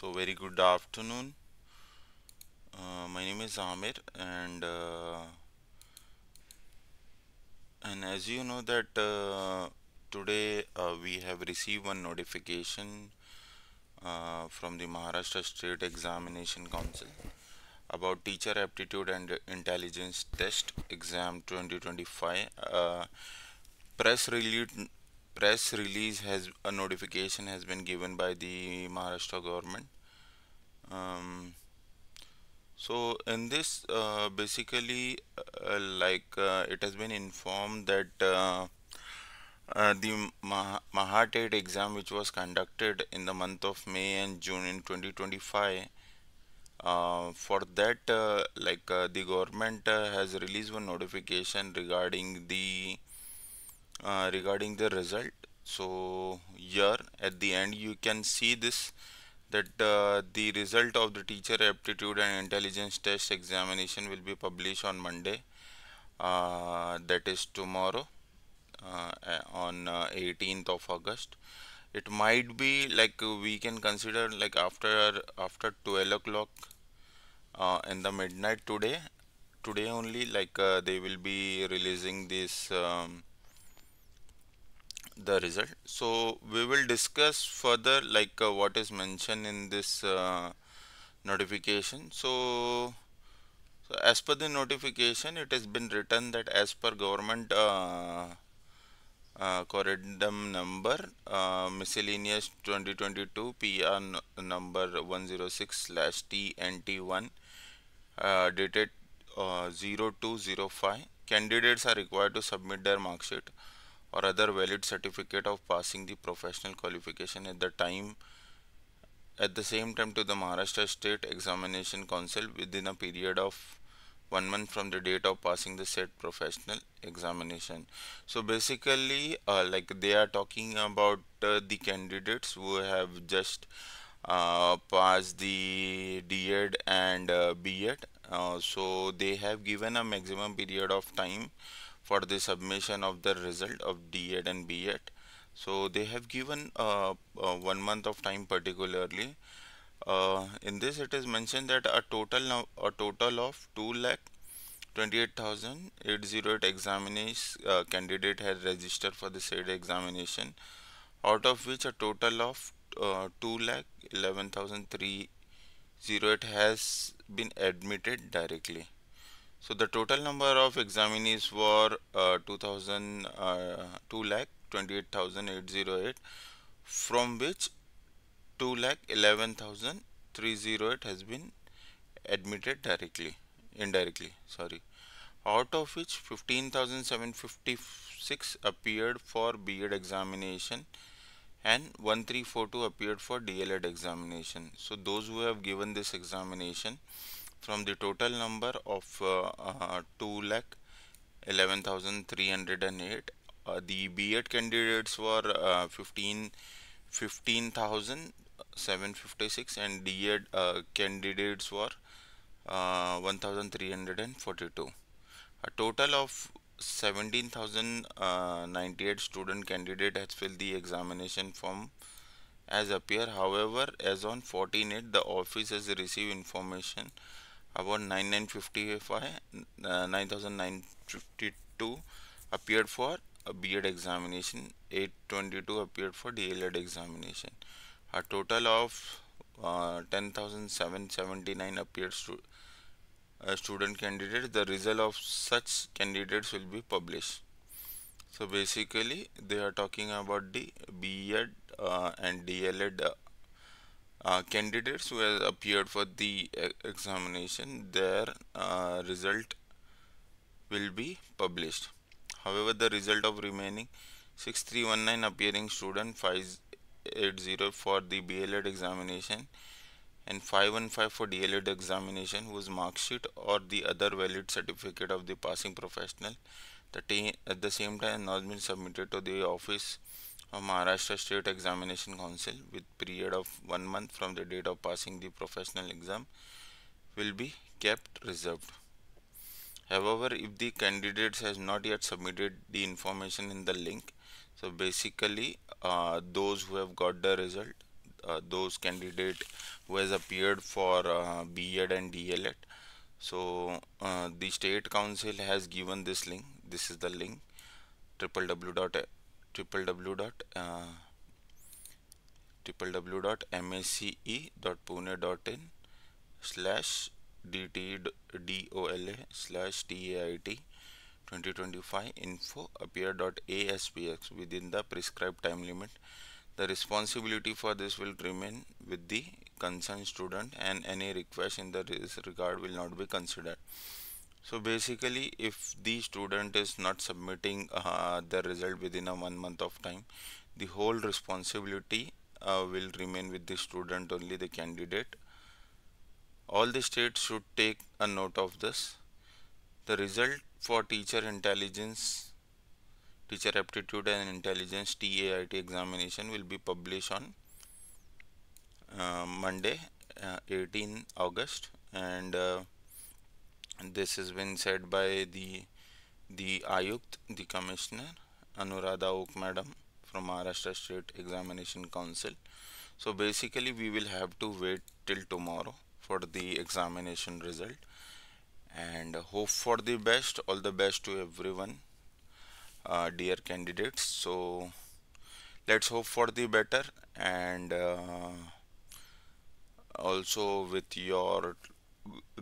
So very good afternoon. My name is Amir, and as you know that today we have received one notification from the Maharashtra State Examination Council about Teacher Aptitude and Intelligence Test Exam 2025. Press release press release has a notification has been given by the Maharashtra government. Um, So in this, it has been informed that the Mahated exam, which was conducted in the month of May and June in 2025, for that, the government has released one notification regarding the result. So here at the end, you can see this that the result of the teacher aptitude and intelligence test examination will be published on Monday, that is tomorrow, on 18th of August. It might be we can consider like after 12 o'clock in the midnight today only, they will be releasing this the result. So we will discuss further what is mentioned in this notification. So as per the notification, it has been written that as per government corridum number miscellaneous 2022 PR number 106/TNT1 dated 0205, candidates are required to submit their mark sheet or other valid certificate of passing the professional qualification at the same time to the Maharashtra State Examination Council within a period of 1 month from the date of passing the said professional examination. So basically, they are talking about the candidates who have just passed the D.Ed and B.Ed. So they have given a maximum period of time for the submission of the result of D.Ed and B.Ed. So they have given 1 month of time particularly. In this, it is mentioned that a total of 2,28,808 examinees candidate has registered for the said examination, out of which a total of 2,11,308 has been admitted directly. So the total number of examinees were 2,28,808, from which 2,11,308 has been admitted indirectly, sorry. Out of which 15,756 appeared for B.Ed examination and 1,342 appeared for DLED examination. So those who have given this examination, from the total number of 2,11,308, the B.Ed candidates were 15,756 and D.Ed candidates were 1,342. A total of 17,098 student candidate has filled the examination form as appear. However, as on 14/8, the office has received information about 9,952 appeared for a B.Ed examination, 822 appeared for DLED examination. A total of 10,779 appeared student candidates. The result of such candidates will be published. So basically, they are talking about the B.Ed and DLED candidates who have appeared for the examination. Their result will be published. However, the result of remaining 6319 appearing student, 580 for the BLED examination and 515 for DLED examination, whose mark sheet or the other valid certificate of the passing professional at the same time has been submitted to the office of Maharashtra State Examination Council with period of 1 month from the date of passing the professional exam, will be kept reserved. However, if the candidates has not yet submitted the information in the link, so basically those who have got the result, those candidate who has appeared for B.Ed and DLED. So the State Council has given this link. This is the link: www.mace.pune.in/DTDOLA/TAIT 2025 info appear.aspx within the prescribed time limit. The responsibility for this will remain with the concerned student, and any request in this regard will not be considered. So basically, if the student is not submitting the result within a 1 month of time, the whole responsibility will remain with the student only, the candidate. All the states should take a note of this. The result for teacher aptitude and intelligence TAIT examination will be published on Monday, 18 August, and this has been said by the Ayukt, the Commissioner Anuradha Oak Madam from Maharashtra State Examination Council. So basically, we will have to wait till tomorrow for the examination result, and hope for the best. All the best to everyone, dear candidates. So let's hope for the better, and also with your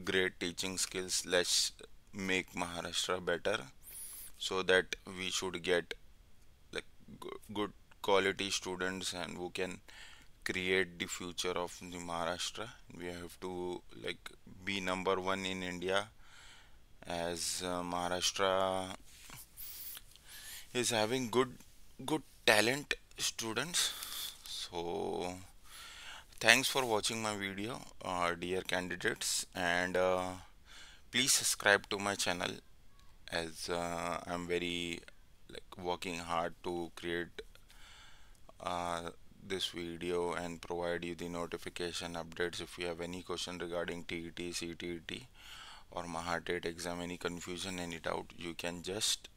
great teaching skills, let's make Maharashtra better, so that we should get like good quality students and who can create the future of the Maharashtra. We have to like be number one in India, as Maharashtra is having good talent students. So thanks for watching my video, dear candidates, and please subscribe to my channel, as I'm very like working hard to create this video and provide you the notification updates. If you have any question regarding TET, CTET or Mahatet exam, any confusion, any doubt, you can just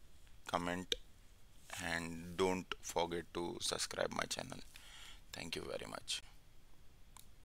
comment, and don't forget to subscribe my channel. Thank you very much.